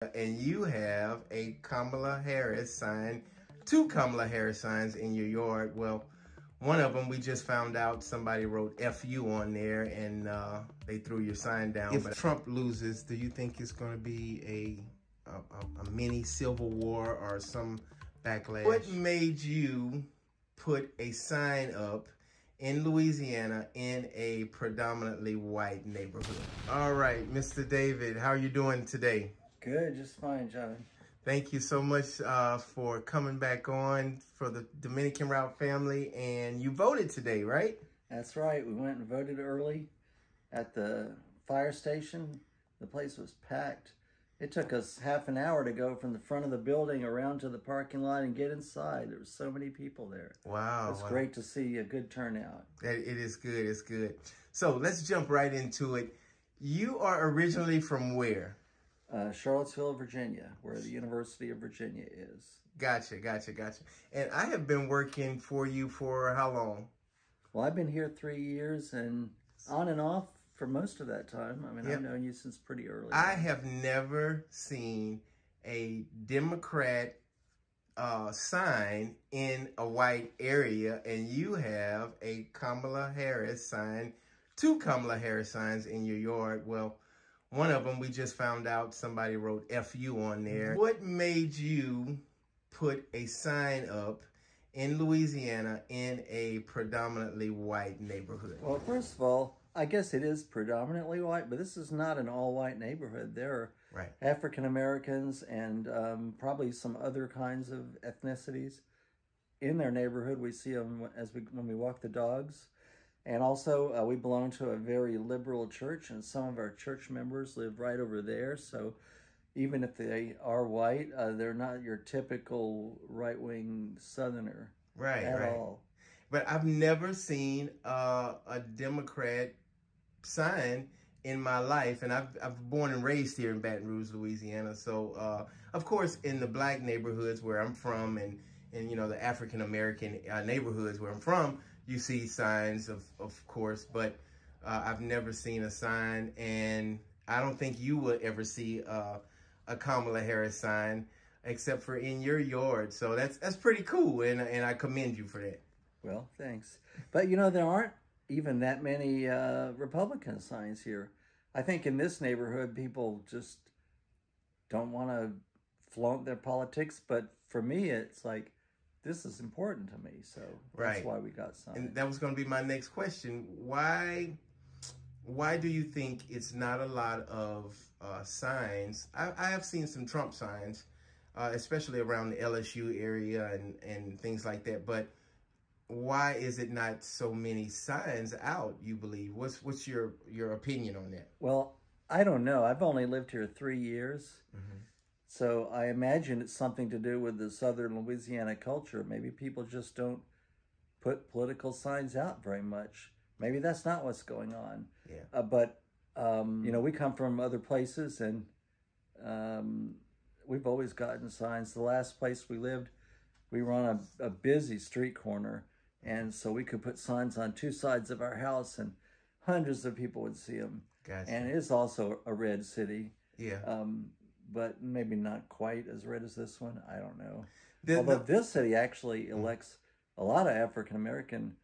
And you have a Kamala Harris sign, two Kamala Harris signs in your yard. Well, one of them we just found out somebody wrote FU on there and they threw your sign down. If Trump loses, do you think it's going to be a mini civil war or some backlash? What made you put a sign up in Louisiana in a predominantly white neighborhood? All right, Mr. David, how are you doing today? Good, just fine, John. Thank you so much for coming back on for the Dominican Route family. And you voted today, right? That's right. We went and voted early at the fire station. The place was packed. It took us half an hour to go from the front of the building around to the parking lot and get inside. There were so many people there. Wow. It's great to see a good turnout. It is good. It's good. So let's jump right into it. You are originally from where? Charlottesville, Virginia, where the University of Virginia is. Gotcha. And I have been working for you for how long? Well, I've been here 3 years and on and off for most of that time. I mean, yep. I've known you since pretty early. I have never seen a Democrat sign in a white area, and you have a Kamala Harris sign, two Kamala Harris signs in your yard. Well, one of them we just found out somebody wrote FU on there. What made you put a sign up in Louisiana in a predominantly white neighborhood? Well, first of all, I guess it is predominantly white, but this is not an all-white neighborhood. There are African Americans and probably some other kinds of ethnicities in their neighborhood. We see them when we walk the dogs. And also, we belong to a very liberal church, and some of our church members live right over there. So even if they are white, they're not your typical right-wing Southerner at all. But I've never seen a Democrat sign in my life, and I've born and raised here in Baton Rouge, Louisiana. So, of course, in the black neighborhoods where I'm from, and you know, the African American neighborhoods where I'm from, you see signs, of course, but I've never seen a sign, and I don't think you will ever see a Kamala Harris sign except for in your yard. So that's pretty cool, and I commend you for that. Well, thanks. But, you know, there aren't even that many Republican signs here. I think in this neighborhood, people just don't want to flaunt their politics, but for me, it's like, this is important to me, so that's why we got signs. And that was going to be my next question. Why do you think it's not a lot of signs? I have seen some Trump signs, especially around the LSU area and things like that. But why is it not so many signs out, you believe? What's your opinion on that? Well, I don't know. I've only lived here 3 years. Mm-hmm. So I imagine it's something to do with the Southern Louisiana culture. Maybe people just don't put political signs out very much. Maybe that's not what's going on. Yeah. But you know, we come from other places, and we've always gotten signs. The last place we lived, we were on a busy street corner, and so we could put signs on two sides of our house, and hundreds of people would see them. Gotcha. And it is also a red city. Yeah. But maybe not quite as red as this one. I don't know. Although this city actually elects a lot of African-American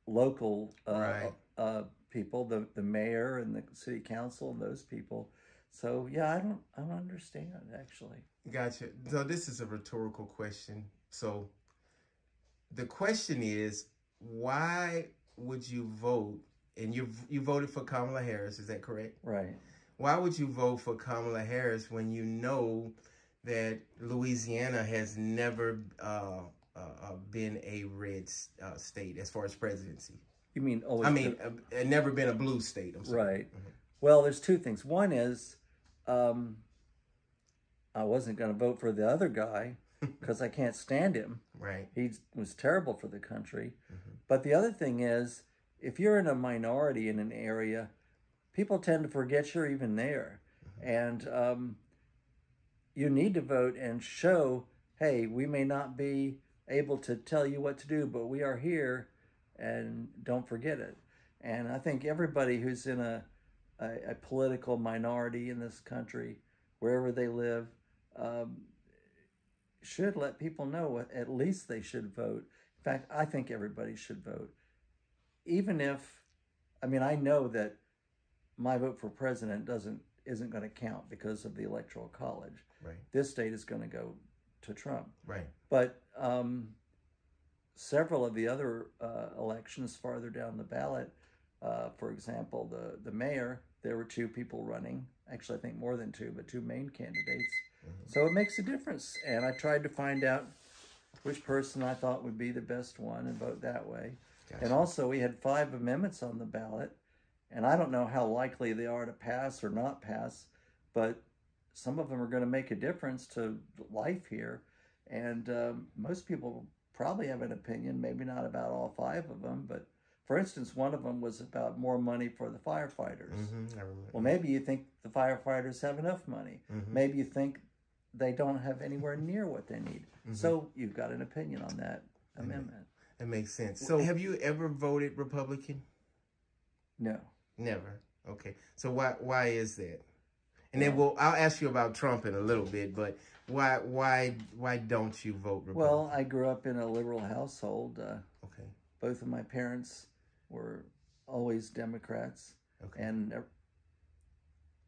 local people, the mayor and the city council and those people. So, yeah, I don't understand, actually. Gotcha. So this is a rhetorical question. So the question is, why would you vote? And you voted for Kamala Harris, is that correct? Right. Why would you vote for Kamala Harris when you know that Louisiana has never been a red state as far as presidency? You mean never been a blue state. I'm sorry. Right. Mm-hmm. Well, there's two things. One is I wasn't going to vote for the other guy because I can't stand him. Right. He was terrible for the country. Mm-hmm. But the other thing is, if you're in a minority in an area, people tend to forget you're even there. Mm-hmm. And you need to vote and show, hey, we may not be able to tell you what to do, but we are here, and don't forget it. And I think everybody who's in a political minority in this country wherever they live, should let people know what at least they should vote. In fact, I think everybody should vote. Even if, I mean, I know that my vote for president isn't going to count because of the Electoral College. Right. This state is going to go to Trump. Right. But several of the other elections farther down the ballot, for example, the mayor, there were 2 people running. Actually, I think more than 2, but 2 main candidates. Mm-hmm. So it makes a difference. And I tried to find out which person I thought would be the best one and vote that way. Gotcha. And also, we had 5 amendments on the ballot. And I don't know how likely they are to pass or not pass, but some of them are going to make a difference to life here. And most people probably have an opinion, maybe not about all 5 of them, but for instance, one of them was about more money for the firefighters. Mm-hmm, I remember. Well, maybe you think the firefighters have enough money. Mm-hmm. Maybe you think they don't have anywhere near what they need. Mm-hmm. So you've got an opinion on that amendment. That makes sense. So have you ever voted Republican? No. Never. Okay. So why is that? And then I'll ask you about Trump in a little bit, but why don't you vote Republican? Well, I grew up in a liberal household. Okay. Both of my parents were always Democrats. Okay. And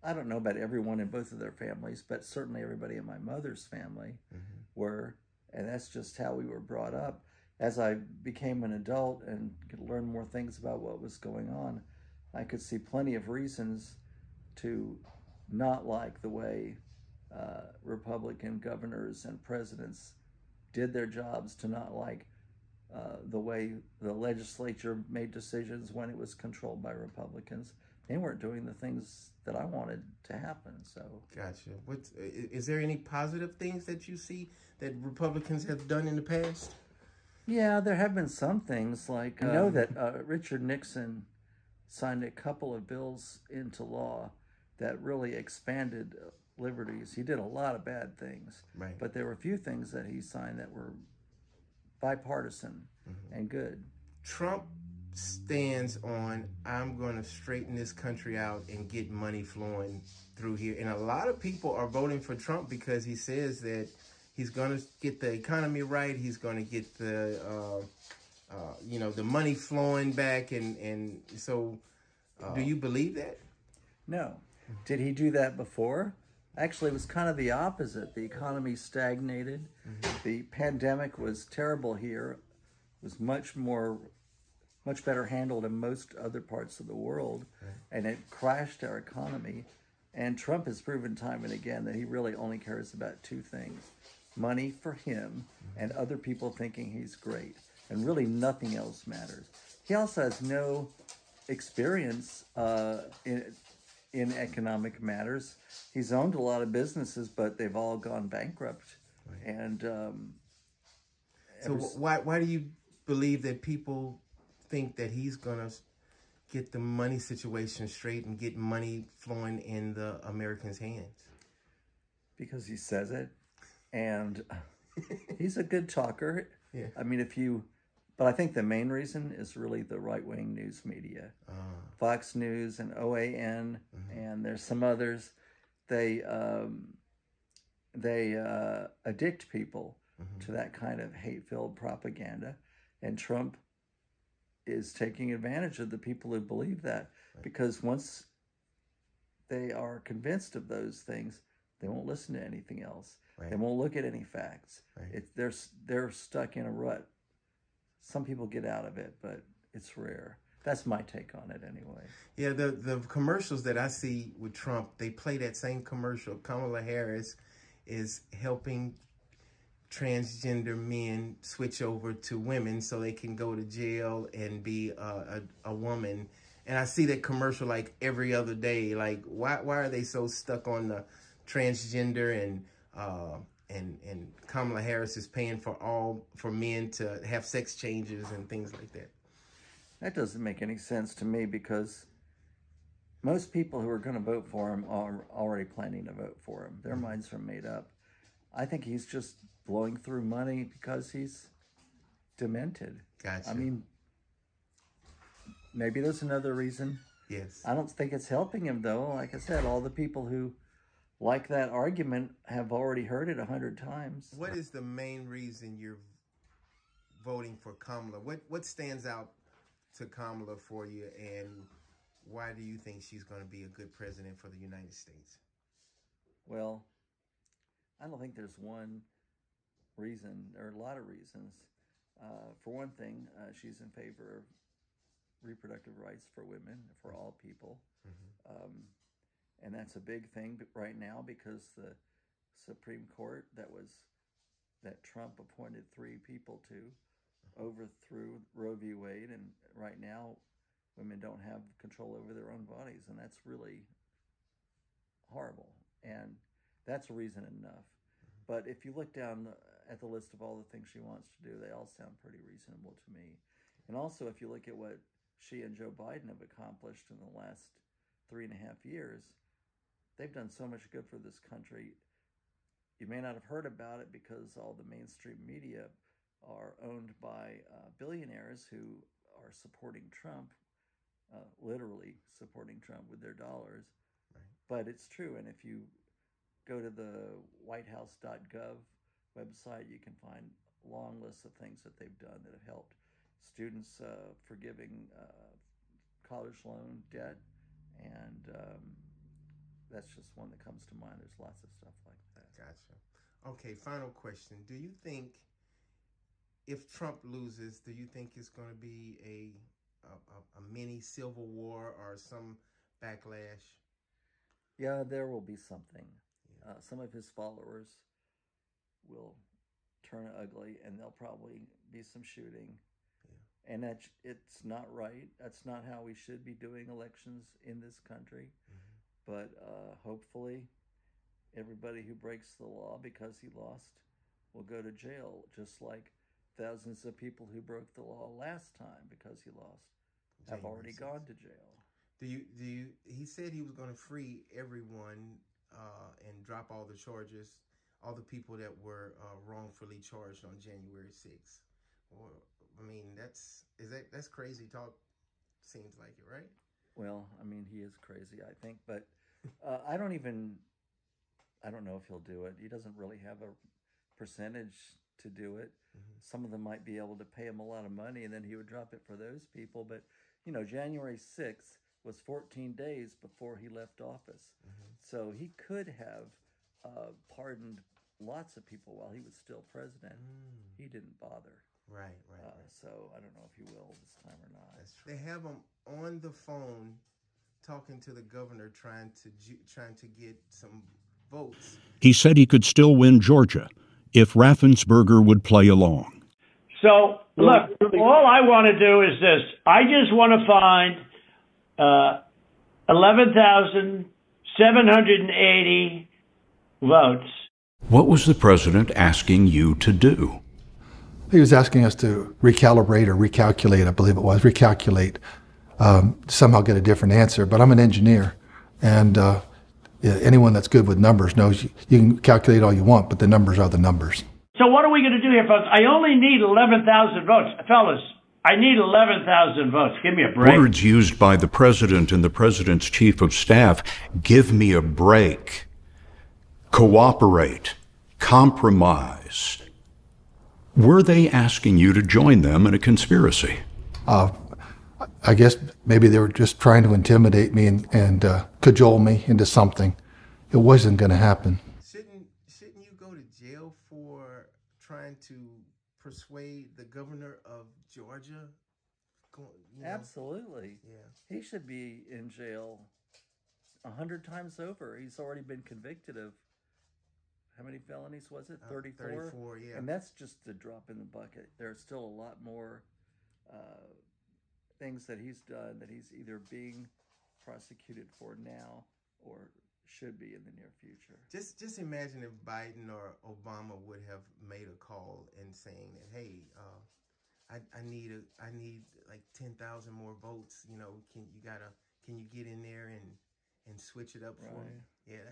I don't know about everyone in both of their families, but certainly everybody in my mother's family mm-hmm. were, and that's just how we were brought up. As I became an adult and could learn more things about what was going on, I could see plenty of reasons to not like the way Republican governors and presidents did their jobs, to not like the way the legislature made decisions when it was controlled by Republicans. They weren't doing the things that I wanted to happen. So, gotcha. Is there any positive things that you see that Republicans have done in the past? Yeah, there have been some things. Like I know that Richard Nixon signed a couple of bills into law that really expanded liberties. He did a lot of bad things, right. But there were a few things that he signed that were bipartisan mm-hmm. and good. Trump stands on, I'm going to straighten this country out and get money flowing through here. And a lot of people are voting for Trump because he says that he's going to get the economy right. He's going to get the, the money flowing back. And so do you believe that? No. Did he do that before? Actually, it was kind of the opposite. The economy stagnated. Mm-hmm. The pandemic was terrible here. It was much better handled in most other parts of the world, right. And it crashed our economy. And Trump has proven time and again that he really only cares about 2 things: money for him mm-hmm. and other people thinking he's great. And really nothing else matters. He also has no experience in economic matters. He's owned a lot of businesses, but they've all gone bankrupt. Right. And so why do you believe that people think that he's gonna get the money situation straight and get money flowing in the Americans' hands? Because he says it, and he's a good talker. Yeah. I mean, but I think the main reason is really the right-wing news media. Fox News and OAN, mm-hmm. and there's some others. They addict people mm-hmm. to that kind of hate-filled propaganda, and Trump is taking advantage of the people who believe that, right. Because once they are convinced of those things, they won't listen to anything else. Right. They won't look at any facts. Right. They're stuck in a rut. Some people get out of it, but it's rare. That's my take on it anyway. Yeah, the commercials that I see with Trump, they play that same commercial. Kamala Harris is helping transgender men switch over to women so they can go to jail and be a woman. And I see that commercial like every other day. Like, why are they so stuck on the transgender and Kamala Harris is paying for men to have sex changes and things like that? That doesn't make any sense to me, because most people who are going to vote for him are already planning to vote for him. Their minds are made up. I think he's just blowing through money because he's demented. Gotcha. I mean, maybe there's another reason. Yes. I don't think it's helping him, though. Like I said, all the people who like that argument, have already heard it 100 times. What is the main reason you're voting for Kamala? What stands out to Kamala for you, and why do you think she's going to be a good president for the United States? Well, I don't think there's one reason. There are a lot of reasons. For one thing, she's in favor of reproductive rights for women, for all people. Mm-hmm. And that's a big thing right now because the Supreme Court that Trump appointed 3 people to overthrew Roe v. Wade, and right now women don't have control over their own bodies, and that's really horrible. And that's a reason enough. But if you look down at the list of all the things she wants to do, they all sound pretty reasonable to me. And also, if you look at what she and Joe Biden have accomplished in the last 3.5 years, they've done so much good for this country. You may not have heard about it because all the mainstream media are owned by billionaires who are supporting Trump, literally supporting Trump with their dollars. Right. But it's true. And if you go to the whitehouse.gov website, you can find long lists of things that they've done that have helped students forgiving college loan debt. And that's just one that comes to mind. There's lots of stuff like that. Gotcha. Okay, final question. Do you think if Trump loses, do you think it's going to be a mini civil war or some backlash? Yeah, there will be something. Yeah. Some of his followers will turn ugly, and there'll probably be some shooting. Yeah. And it's not right. That's not how we should be doing elections in this country. Mm-hmm. But hopefully everybody who breaks the law because he lost will go to jail, just like thousands of people who broke the law last time because he lost have already gone to jail. He said he was going to free everyone and drop all the charges, all the people that were wrongfully charged on January 6th. Well, I mean, that's crazy talk. Seems like it, right? Well, I mean, he is crazy, I think, but I don't know if he'll do it. He doesn't really have a percentage to do it. Mm-hmm. Some of them might be able to pay him a lot of money, and then he would drop it for those people. But, you know, January 6th was 14 days before he left office. Mm-hmm. So he could have pardoned lots of people while he was still president. He didn't bother. Right. So I don't know if he will this time or not. That's true. They have him on the phone talking to the governor, trying to get some votes. He said he could still win Georgia if Raffensperger would play along. So, look, all I want to do is this. I just want to find 11,780 votes. What was the president asking you to do? He was asking us to recalibrate or recalculate, I believe it was, somehow get a different answer. But I'm an engineer, and anyone that's good with numbers knows you can calculate all you want, but the numbers are the numbers. So what are we going to do here, folks? I only need 11,000 votes. Fellas, I need 11,000 votes. Give me a break. Words used by the president and the president's chief of staff: give me a break, cooperate, compromise. Were they asking you to join them in a conspiracy? I guess maybe they were just trying to intimidate me and cajole me into something. It wasn't going to happen. Shouldn't you go to jail for trying to persuade the governor of Georgia? Absolutely. Yeah. He should be in jail 100 times over. He's already been convicted of, how many felonies was it? 34? 34, yeah. And that's just a drop in the bucket. There's still a lot more things that he's done that he's either being prosecuted for now or should be in the near future. Just imagine if Biden or Obama would have made a call and saying that, hey, I need like 10,000 more votes. You know, can you get in there and switch it up for me? Yeah,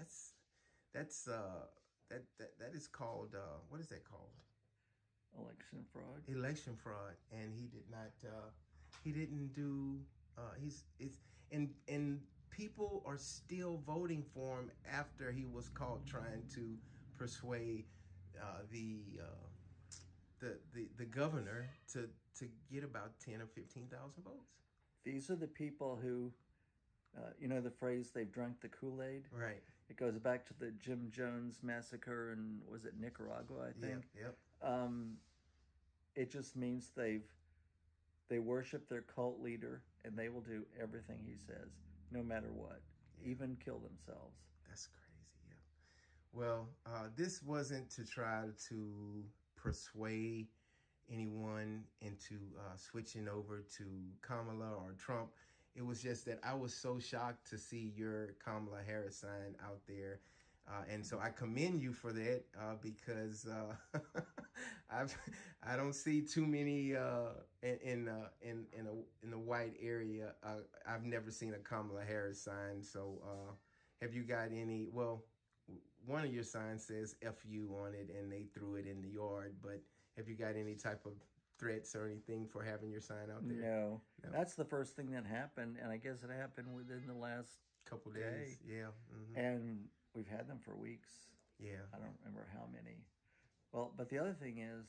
that is called what is that called? Election fraud. Election fraud, and he did not. He didn't do. And people are still voting for him after he was caught trying to persuade the governor to get about 10 or 15,000 votes. These are the people who, you know the phrase, they've drunk the Kool-Aid? Right. It goes back to the Jim Jones massacre in, was it Nicaragua, I think? Yep. It just means they worship their cult leader, and they will do everything he says, no matter what, even kill themselves. That's crazy, yeah. Well, this wasn't to try to persuade anyone into switching over to Kamala or Trump. It was just that I was so shocked to see your Kamala Harris sign out there. And so I commend you for that because I don't see too many in the white area. I've never seen a Kamala Harris sign. So have you got any? Well, one of your signs says "FU" on it, and they threw it in the yard. But have you got any type of threats or anything for having your sign out there? No. That's the first thing that happened, and I guess it happened within the last couple days. Yeah. And we've had them for weeks. Yeah. I don't remember how many. Well, but the other thing is,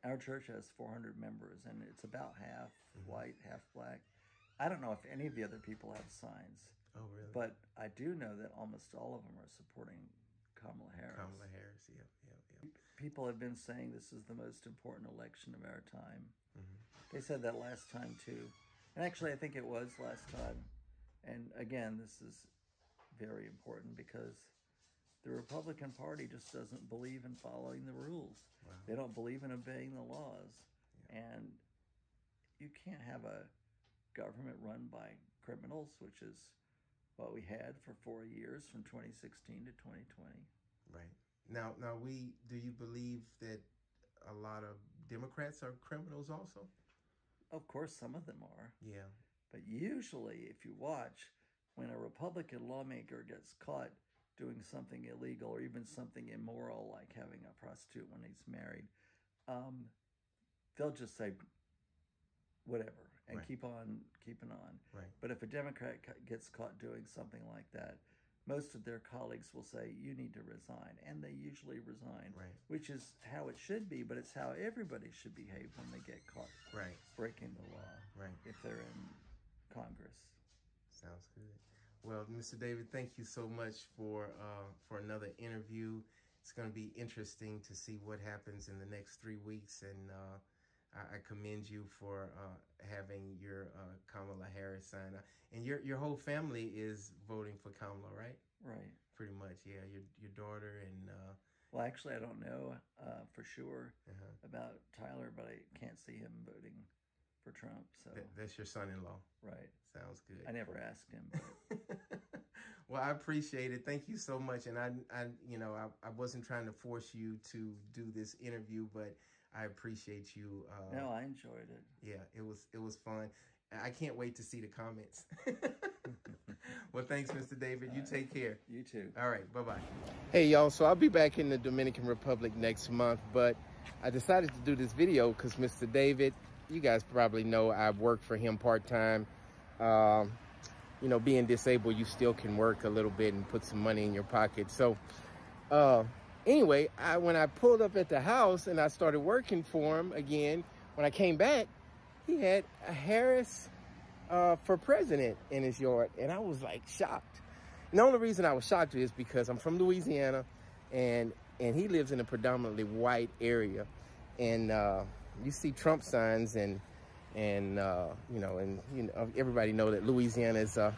our church has 400 members, and it's about half white, half black. I don't know if any of the other people have signs. Oh, really? But I do know that almost all of them are supporting Kamala Harris. Kamala Harris, yeah. People have been saying this is the most important election of our time. They said that last time, too. And actually, I think it was last time. And again, this is very important because the Republican Party just doesn't believe in following the rules. Wow. They don't believe in obeying the laws. Yeah. And you can't have a government run by criminals, which is what we had for 4 years from 2016 to 2020. Right. Now, do you believe that a lot of Democrats are criminals also? Of course, some of them are. Yeah. But usually, if you watch, when a Republican lawmaker gets caught doing something illegal or even something immoral, like having a prostitute when he's married, they'll just say whatever and keep on keeping on. Right. But if a Democrat gets caught doing something like that, most of their colleagues will say, you need to resign. And they usually resign, which is how it should be, but it's how everybody should behave when they get caught breaking the law, if they're in Congress. Sounds good. Well, Mr. David, thank you so much for another interview. It's going to be interesting to see what happens in the next 3 weeks, and I commend you for having your Kamala Harris sign. And your whole family is voting for Kamala, right? Right. Pretty much, yeah. Your daughter and... Well, actually, I don't know for sure about Tyler, but I can't see him voting for Trump. So that's your son-in-law. Right. Sounds good. I never asked him. Well, I appreciate it. Thank you so much. And I wasn't trying to force you to do this interview, but I appreciate you. No, I enjoyed it. Yeah, it was fun. I can't wait to see the comments. Well, thanks, Mr. David. You take care. You too. All right. Bye-bye. Hey, y'all. So I'll be back in the Dominican Republic next month, but I decided to do this video because Mr. David, you guys probably know I've worked for him part-time. You know, being disabled, you still can work a little bit and put some money in your pocket. So anyway, when I pulled up at the house and I started working for him again, when I came back, he had a Harris for president in his yard. And I was like shocked. And the only reason I was shocked is because I'm from Louisiana and he lives in a predominantly white area. And you see Trump signs and everybody know that Louisiana is a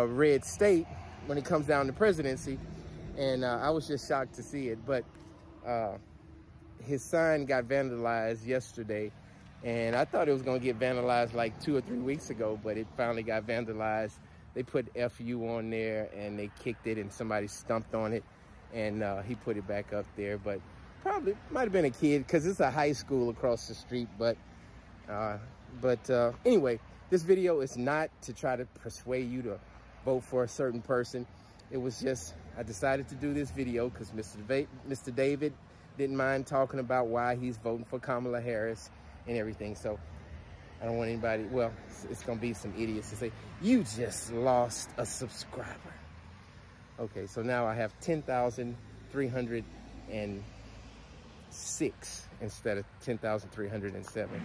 red state when it comes down to presidency. And I was just shocked to see it. But his sign got vandalized yesterday. And I thought it was going to get vandalized like 2 or 3 weeks ago, but it finally got vandalized. They put FU on there and they kicked it and somebody stumped on it. And he put it back up there. But probably might have been a kid because it's a high school across the street. But anyway, this video is not to try to persuade you to vote for a certain person. It was just, I decided to do this video because Mr. David didn't mind talking about why he's voting for Kamala Harris and everything. So I don't want anybody, well, it's going to be some idiots to say, you just lost a subscriber. Okay, so now I have 10,306 instead of 10,307.